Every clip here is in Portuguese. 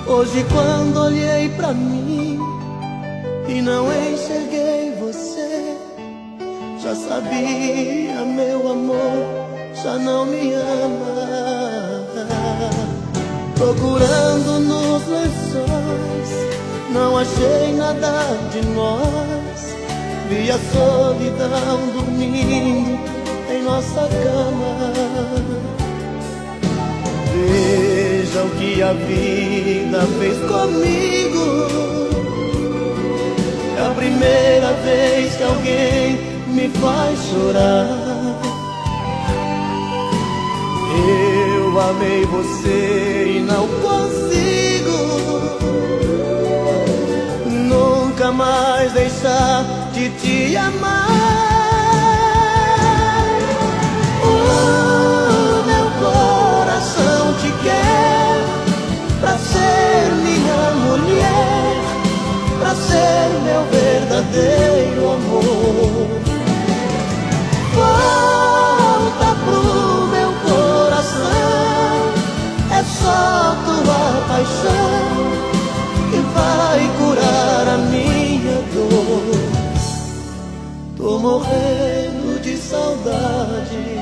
Hoje quando olhei pra mim e não enxerguei você, já sabia, meu amor, já não me ama. Procurando nos lençóis, não achei nada de nós. Vi a solidão dormindo em nossa cama. Veja o que a vida fez comigo. É a primeira vez que alguém me faz chorar. Eu amei você e não consigo nunca mais deixar de te amar. O meu coração te quer pra ser minha mulher, pra ser meu verdadeiro amor. Volta pro meu coração, é só tua paixão que vai curar a minha dor. Tô morrendo de saudade.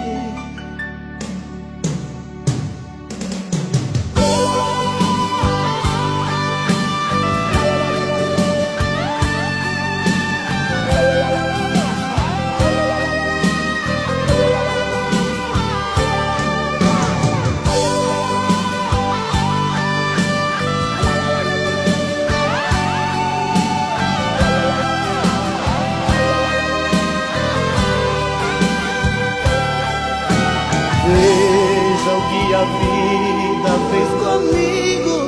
Veja o que a vida fez comigo.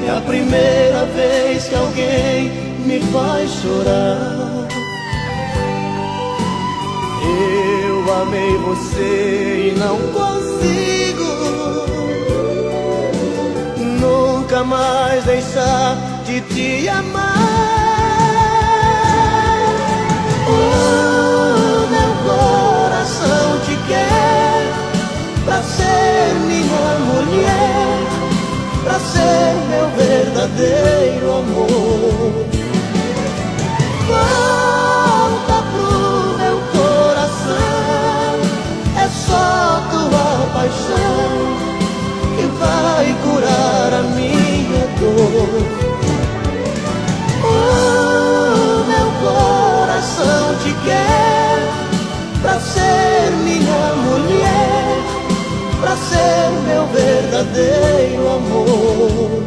É a primeira vez que alguém me faz chorar. Eu amei você e não consigo nunca mais deixar de te amar. O meu coração te quer pra ser minha mulher, pra ser meu verdadeiro amor. Volta pro meu coração, é só tua paixão que vai curar a minha dor. O meu coração te quer pra ser minha mulher, pra ser meu verdadeiro amor.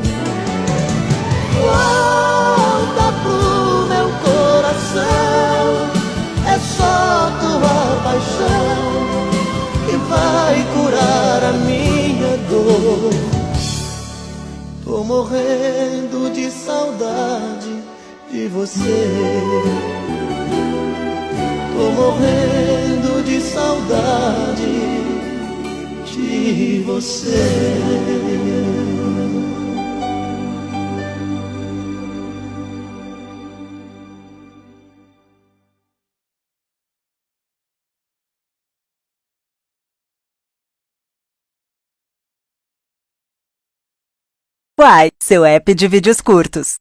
Volta pro meu coração, é só tua paixão que vai curar a minha dor. Tô morrendo de saudade de você. Tô morrendo de saudade de você. Uai, seu app de vídeos curtos.